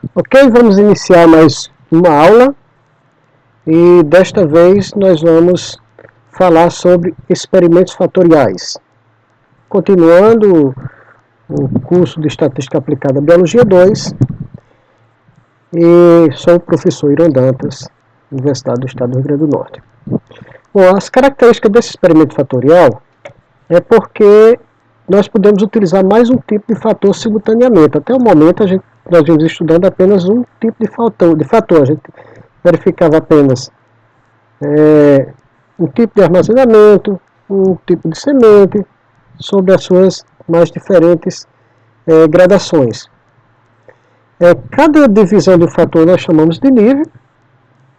Ok, vamos iniciar mais uma aula e desta vez nós vamos falar sobre experimentos fatoriais. Continuando o curso de Estatística Aplicada à Biologia 2, e sou o professor Irã Dantas, Universidade do Estado do Rio Grande do Norte. Bom, as características desse experimento fatorial é porque nós podemos utilizar mais um tipo de fator simultaneamente. Até o momento nós vimos estudando apenas um tipo de fator. A gente verificava apenas um tipo de armazenamento, um tipo de semente, sobre as suas mais diferentes gradações. Cada divisão do fator nós chamamos de nível,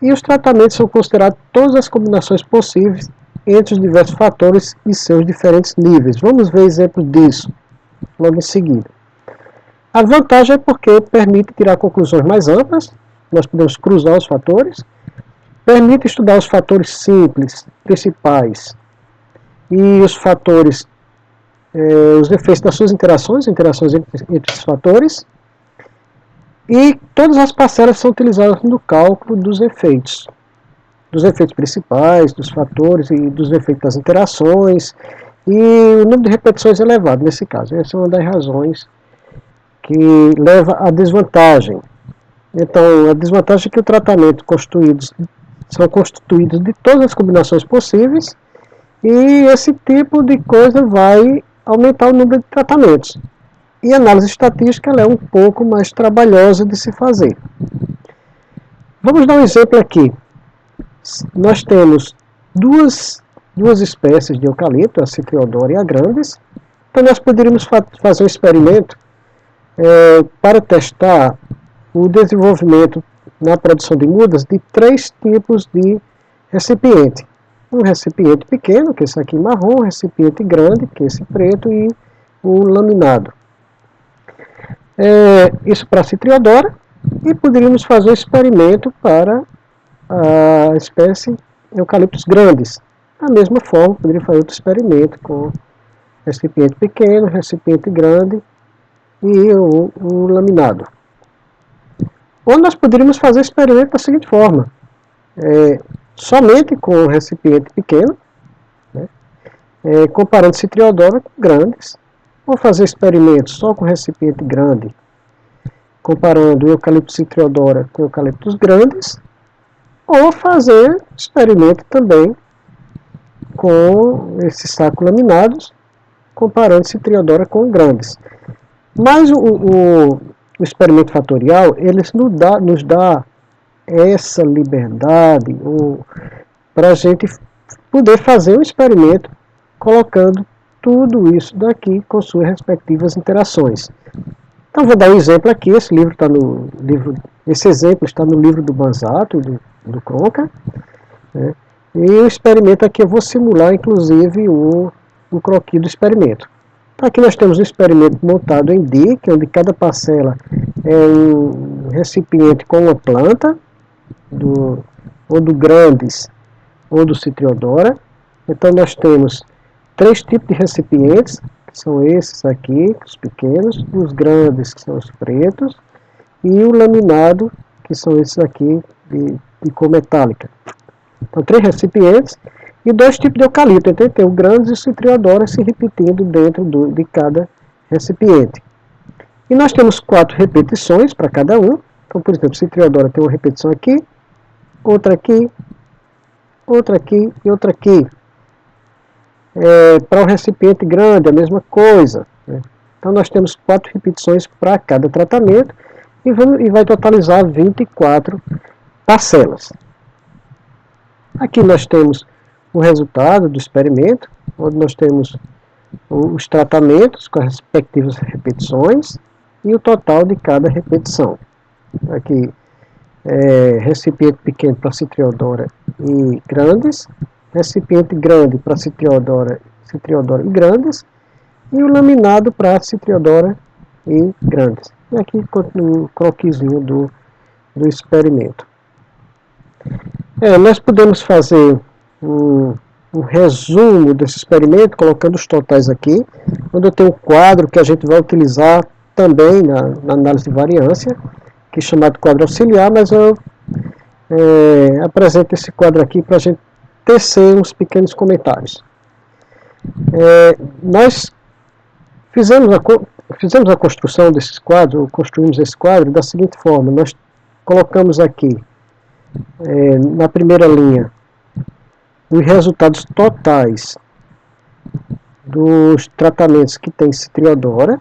e os tratamentos são considerados todas as combinações possíveis entre os diversos fatores e seus diferentes níveis. Vamos ver exemplos disso logo em seguida. A vantagem é porque permite tirar conclusões mais amplas, nós podemos cruzar os fatores, permite estudar os fatores simples, principais, e os fatores, os efeitos das suas interações entre os fatores, e todas as parcelas são utilizadas no cálculo dos efeitos principais, dos fatores e dos efeitos das interações, e o número de repetições é elevado nesse caso. Essa é uma das razões que leva à desvantagem. Então, a desvantagem é que o tratamento são constituídos de todas as combinações possíveis, e esse tipo de coisa vai aumentar o número de tratamentos. E a análise estatística ela é um pouco mais trabalhosa de se fazer. Vamos dar um exemplo aqui. Nós temos duas espécies de eucalipto, a Citriodora e a Grandis. Então nós poderíamos fazer um experimento para testar o desenvolvimento na produção de mudas de 3 tipos de recipiente. Um recipiente pequeno, que é esse aqui marrom, um recipiente grande, que é esse preto, e o laminado. Isso para a Citriodora, e poderíamos fazer um experimento para a espécie Eucaliptus grandes. Da mesma forma, poderia fazer outro experimento com recipiente pequeno, recipiente grande e o laminado. Ou nós poderíamos fazer o experimento da seguinte forma, somente com o recipiente pequeno, né, comparando Citriodora com grandes, ou fazer experimentos só com recipiente grande, comparando o Eucaliptus Citriodora com Eucaliptus grandes, ou fazer experimento também com esses sacos laminados, comparando Citriodora com grandes. Mas o experimento fatorial, ele nos dá essa liberdade para a gente poder fazer um experimento colocando tudo isso daqui com suas respectivas interações. Então vou dar um exemplo aqui. Esse exemplo está no livro do Banzato, do Cronca, né? E o experimento aqui eu vou simular inclusive o croquis do experimento. Então, aqui nós temos um experimento montado em DIC, onde cada parcela é um recipiente com uma planta, ou do Grandis ou do Citriodora. Então nós temos 3 tipos de recipientes, que são esses aqui, os pequenos, os grandes, que são os pretos, e o laminado, que são esses aqui de cor metálica. Então 3 recipientes e 2 tipos de eucalipto. Então tem o Grandis e o Citriodora se repetindo dentro de cada recipiente. E nós temos 4 repetições para cada um. Então, por exemplo, Citriodora tem uma repetição aqui, outra aqui, outra aqui e outra aqui. Para o recipiente grande, a mesma coisa, né? Então nós temos 4 repetições para cada tratamento e vai totalizar 24 parcelas. Aqui nós temos o resultado do experimento, onde nós temos os tratamentos com as respectivas repetições e o total de cada repetição. Aqui, recipiente pequeno para Citriodora e Grandis, recipiente grande para Citriodora e Grandis, e o laminado para Citriodora e Grandis. E aqui o croquisinho do experimento. Nós podemos fazer um resumo desse experimento, colocando os totais aqui, onde eu tenho um quadro que a gente vai utilizar também na análise de variância. aqui chamado quadro auxiliar, mas eu apresento esse quadro aqui para a gente tecer uns pequenos comentários. Nós fizemos a construção desses quadros, ou construímos esse quadro da seguinte forma: nós colocamos aqui na primeira linha os resultados totais dos tratamentos que tem citriodora,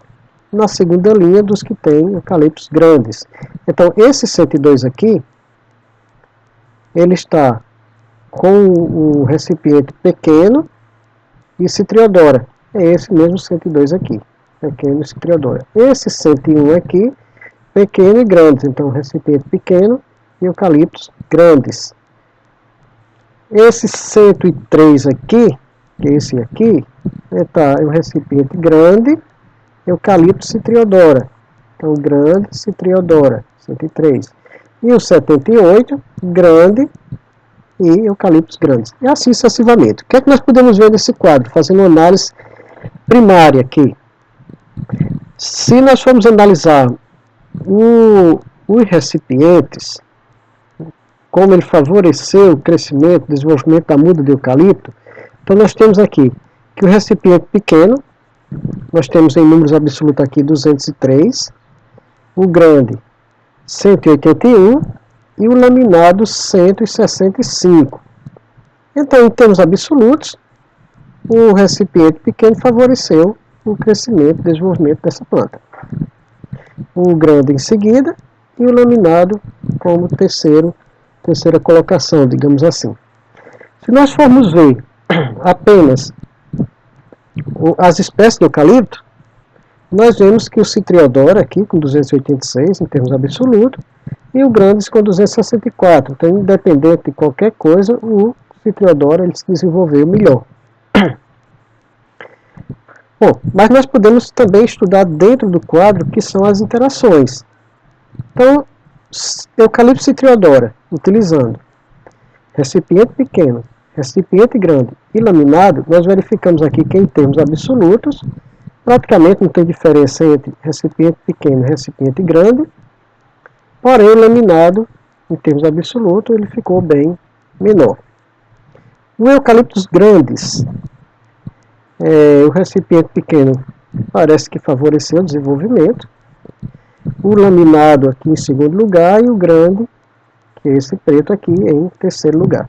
na segunda linha dos que tem eucaliptos grandes. Então esse 102 aqui, ele está com o recipiente pequeno e citriodora. É esse mesmo 102 aqui, pequeno e citriodora. Esse 101 aqui, pequeno e grande, então recipiente pequeno e eucaliptos grandes. Esse 103 aqui, que é esse aqui, é o recipiente grande, eucalipto citriodora. Então grande, citriodora, 103. E o 78, grande e eucaliptos grandes. E assim sucessivamente. O que é que nós podemos ver nesse quadro? Fazendo uma análise primária aqui. Se nós formos analisar os recipientes, como ele favoreceu o crescimento, o desenvolvimento da muda de eucalipto, então nós temos aqui que o recipiente pequeno, nós temos em números absolutos aqui 203, o grande 181 e o laminado 165. Então, em termos absolutos, o recipiente pequeno favoreceu o crescimento e desenvolvimento dessa planta. O grande em seguida e o laminado como terceira colocação, digamos assim. Se nós formos ver apenas as espécies de eucalipto, nós vemos que o citriodora aqui com 286 em termos absolutos e o grandes com 264. Então, independente de qualquer coisa, o citriodora ele se desenvolveu melhor. Bom, mas nós podemos também estudar dentro do quadro que são as interações. Então, eucalipto citriodora, utilizando recipiente pequeno, recipiente grande e laminado, nós verificamos aqui que em termos absolutos, praticamente não tem diferença entre recipiente pequeno e recipiente grande, porém o laminado, em termos absolutos, ele ficou bem menor. O eucaliptos grandes, o recipiente pequeno parece que favoreceu o desenvolvimento, o laminado aqui em segundo lugar e o grande, que é esse preto aqui, em terceiro lugar.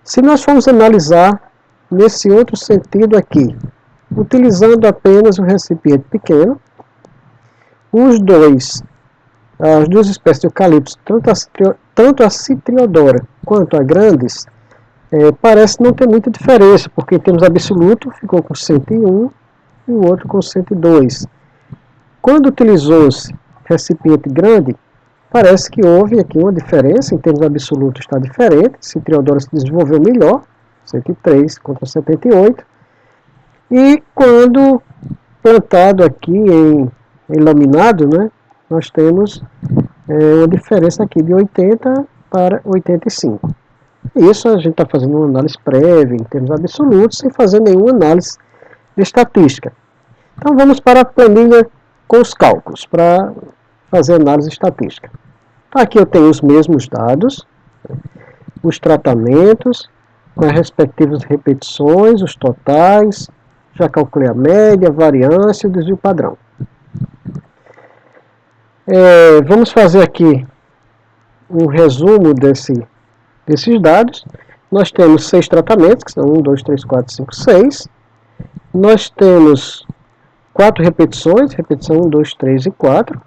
Se nós formos analisar nesse outro sentido aqui, utilizando apenas o recipiente pequeno, as duas espécies de eucaliptos, tanto a citriodora quanto a grandes, parece não ter muita diferença, porque em termos absolutos ficou com 101 e o outro com 102. Quando utilizou-se recipiente grande, parece que houve aqui uma diferença, em termos absolutos está diferente, citriodora se desenvolveu melhor, 103 contra 78, e quando plantado aqui em laminado, né, nós temos uma diferença aqui de 80 para 85. Isso a gente está fazendo uma análise prévia em termos absolutos, sem fazer nenhuma análise de estatística. Então vamos para a planilha com os cálculos, para fazer análise estatística. Então, aqui eu tenho os mesmos dados, os tratamentos, com as respectivas repetições, os totais, já calculei a média, a variância e o desvio padrão. Vamos fazer aqui um resumo desses dados. Nós temos 6 tratamentos, que são 1, 2, 3, 4, 5, 6. Nós temos 4 repetições, repetição 1, 2, 3 e 4.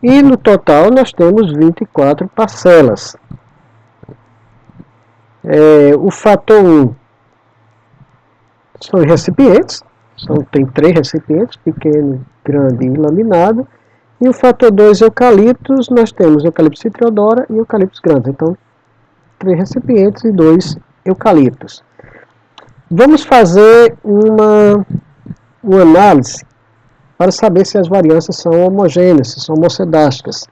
E no total nós temos 24 parcelas. O fator 1 são os recipientes, tem 3 recipientes, pequeno, grande e laminado. E o fator 2 eucaliptos, nós temos eucalipto citriodora e eucaliptos grandes. Então, 3 recipientes e 2 eucaliptos. Vamos fazer uma análise para saber se as variâncias são homogêneas, se são homocedásticas.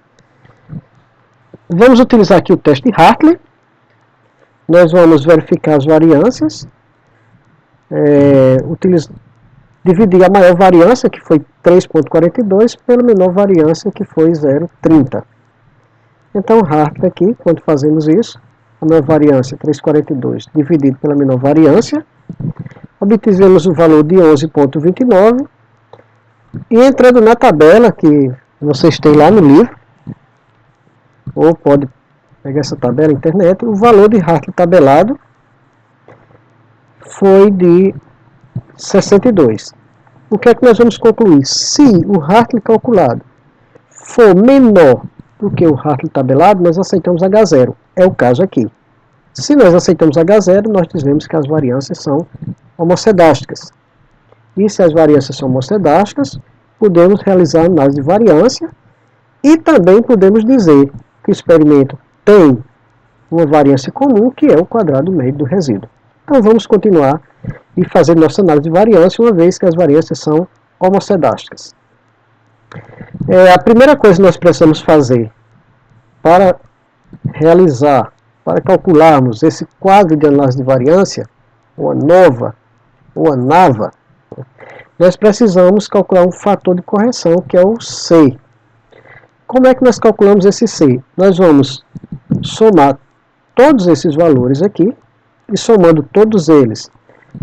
Vamos utilizar aqui o teste de Hartley. Nós vamos verificar as variâncias. dividir a maior variância, que foi 3,42, pela menor variância, que foi 0,30. Então, Hartley aqui, quando fazemos isso, a maior variância, 3,42, dividido pela menor variância, obtivemos o valor de 11,29, e entrando na tabela que vocês têm lá no livro, ou pode pegar essa tabela na internet, o valor de Hartley tabelado foi de 62. O que é que nós vamos concluir? Se o Hartley calculado for menor do que o Hartley tabelado, nós aceitamos H0. É o caso aqui. Se nós aceitamos H0, nós dizemos que as variâncias são homocedásticas. E se as variâncias são homocedásticas, podemos realizar a análise de variância e também podemos dizer que o experimento tem uma variância comum, que é o quadrado médio do resíduo. Então vamos continuar e fazer nossa análise de variância, uma vez que as variâncias são homocedásticas. A primeira coisa que nós precisamos fazer para realizar, para calcularmos esse quadro de análise de variância, ou a NOVA, ou a NAVA, nós precisamos calcular um fator de correção, que é o C. Como é que nós calculamos esse C? Nós vamos somar todos esses valores aqui, e somando todos eles,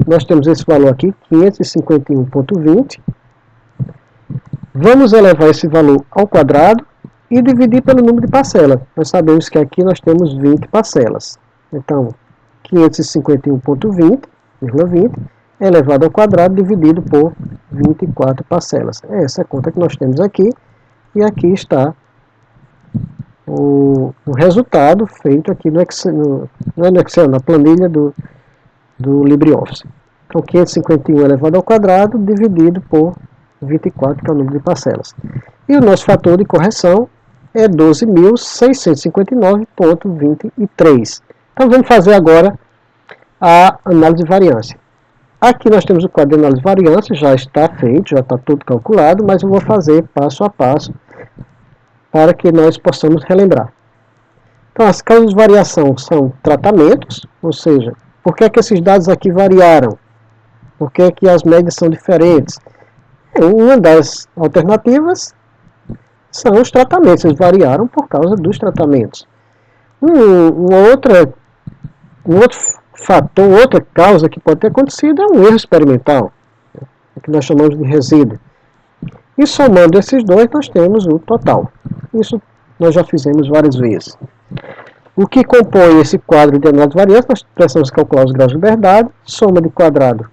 nós temos esse valor aqui, 551,20. Vamos elevar esse valor ao quadrado e dividir pelo número de parcelas. Nós sabemos que aqui nós temos 20 parcelas. Então, 551,20 é elevado ao quadrado dividido por 24 parcelas. Essa é a conta que nós temos aqui. E aqui está o resultado feito aqui no Excel, não é no Excel, na planilha do LibreOffice. Então, 551 elevado ao quadrado dividido por 24, que é o número de parcelas. E o nosso fator de correção é 12.659,23. Então, vamos fazer agora a análise de variância. Aqui nós temos o quadro de análise de variância, já está feito, já está tudo calculado, mas eu vou fazer passo a passo para que nós possamos relembrar. Então, as causas de variação são tratamentos, ou seja, por que é que esses dados aqui variaram? Por que é que as médias são diferentes? Uma das alternativas são os tratamentos, eles variaram por causa dos tratamentos. Um outro fator, outra causa que pode ter acontecido é um erro experimental, que nós chamamos de resíduo. E somando esses dois, nós temos o total. Isso nós já fizemos várias vezes. O que compõe esse quadro de análise de variância, nós precisamos calcular os graus de liberdade, soma de quadrado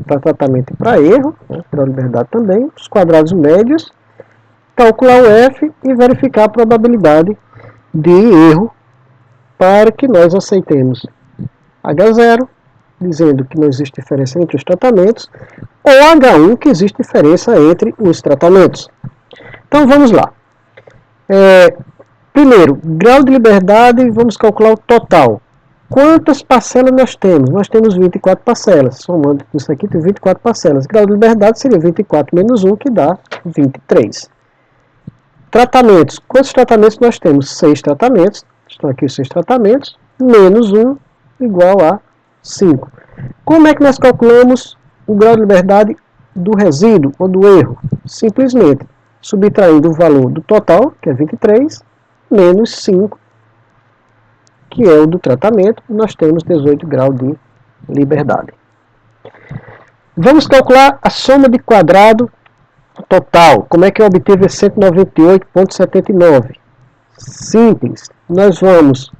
para tratamento e para erro, grau de liberdade também, os quadrados médios, calcular o F e verificar a probabilidade de erro para que nós aceitemos H0, dizendo que não existe diferença entre os tratamentos, ou H1, que existe diferença entre os tratamentos. Então vamos lá. Primeiro, grau de liberdade, vamos calcular o total. Quantas parcelas nós temos? Nós temos 24 parcelas. Somando isso aqui, tem 24 parcelas. Grau de liberdade seria 24 menos 1, que dá 23. Tratamentos. Quantos tratamentos nós temos? 6 tratamentos. Estão aqui os 6 tratamentos. Menos 1 igual a 5. Como é que nós calculamos o grau de liberdade do resíduo ou do erro? Simplesmente subtraindo o valor do total, que é 23, menos 5, que é o do tratamento, nós temos 18 graus de liberdade. Vamos calcular a soma de quadrado total. Como é que eu obtive 198,79? Simples. Nós vamos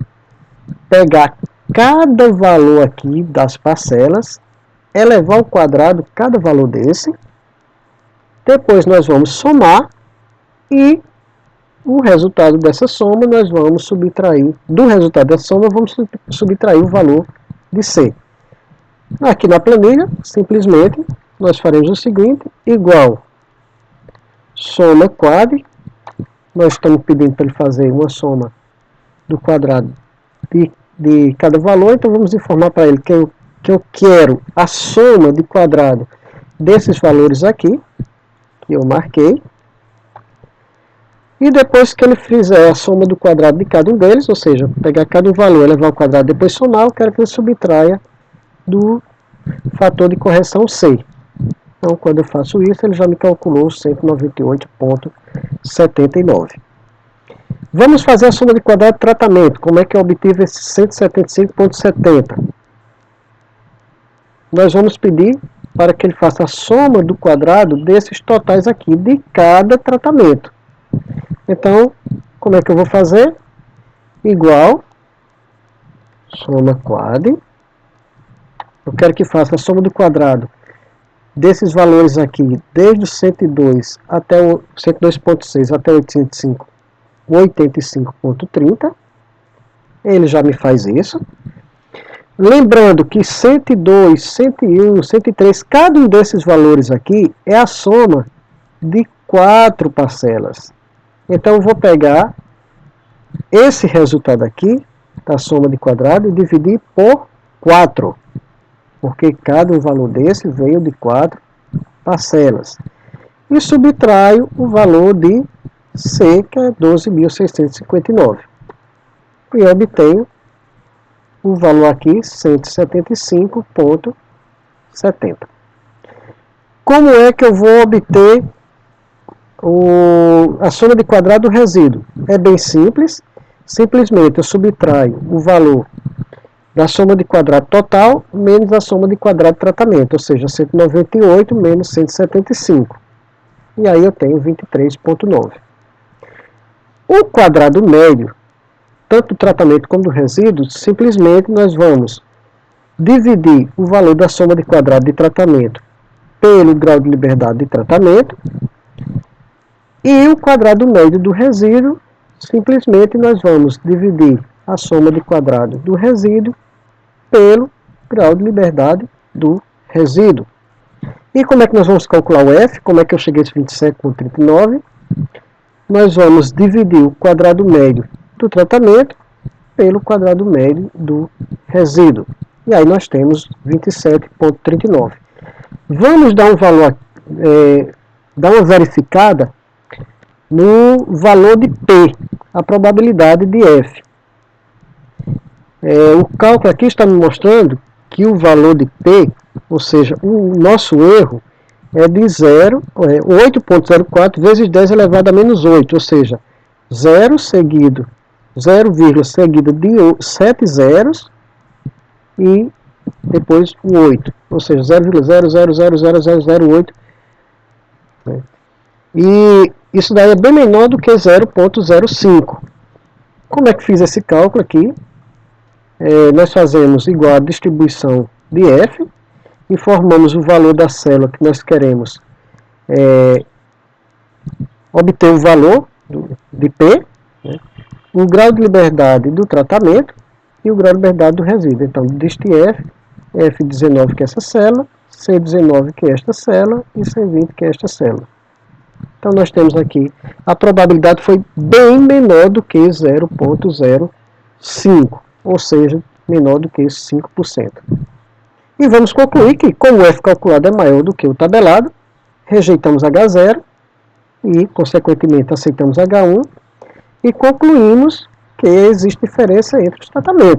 pegar cada valor aqui das parcelas, elevar ao quadrado cada valor desse, depois nós vamos somar e o resultado dessa soma nós vamos subtrair, do resultado dessa soma vamos subtrair o valor de C. Aqui na planilha, simplesmente, nós faremos o seguinte, igual soma quad, nós estamos pedindo para ele fazer uma soma do quadrado de cada valor, então vamos informar para ele que eu quero a soma de quadrado desses valores aqui, que eu marquei, e depois que ele fizer a soma do quadrado de cada um deles, ou seja, pegar cada um valor, elevar ao quadrado e depois somar, eu quero que ele subtraia do fator de correção C. Então, quando eu faço isso, ele já me calculou 198,79. Vamos fazer a soma de quadrado de tratamento. Como é que eu obtive esse 175,70? Nós vamos pedir para que ele faça a soma do quadrado desses totais aqui, de cada tratamento. Então, como é que eu vou fazer? Igual, soma quad. Eu quero que faça a soma do quadrado desses valores aqui, desde o 102 até o 102,6 até o 85,30. Ele já me faz isso. Lembrando que 102, 101, 103, cada um desses valores aqui é a soma de 4 parcelas. Então eu vou pegar esse resultado aqui, da soma de quadrado, e dividir por 4. Porque cada um valor desse veio de 4 parcelas. E subtraio o valor de C, que é 12.659. E obtenho o valor aqui, 175,70. Como é que eu vou obter a soma de quadrado do resíduo? É bem simples. Simplesmente eu subtraio o valor da soma de quadrado total menos a soma de quadrado de tratamento, ou seja, 198 menos 175. E aí eu tenho 23,9. O quadrado médio, tanto do tratamento como do resíduo, simplesmente nós vamos dividir o valor da soma de quadrado de tratamento pelo grau de liberdade de tratamento, e o quadrado médio do resíduo, simplesmente nós vamos dividir a soma de quadrado do resíduo pelo grau de liberdade do resíduo. E como é que nós vamos calcular o F? Como é que eu cheguei a esse 27,39? Nós vamos dividir o quadrado médio do tratamento pelo quadrado médio do resíduo. E aí nós temos 27,39. Vamos dar um valor, dar uma verificada no valor de P, a probabilidade de F. O cálculo aqui está me mostrando que o valor de P, ou seja, o nosso erro, é de 8,04 vezes 10 elevado a menos 8, ou seja, 0 seguido, 0, seguido de 7 zeros e depois o 8, ou seja, 0,0000008. Né? E isso daí é bem menor do que 0,05. Como é que fiz esse cálculo aqui? Nós fazemos igual a distribuição de F, informamos o valor da célula que nós queremos obter o valor de P, né? O grau de liberdade do tratamento e o grau de liberdade do resíduo. Então, deste F, F19 que é essa célula, C19 que é esta célula e C20 que é esta célula. Então, nós temos aqui, a probabilidade foi bem menor do que 0,05, ou seja, menor do que 5%. E vamos concluir que, como o F calculado é maior do que o tabelado, rejeitamos H0 e, consequentemente, aceitamos H1 e concluímos que existe diferença entre os tratamentos.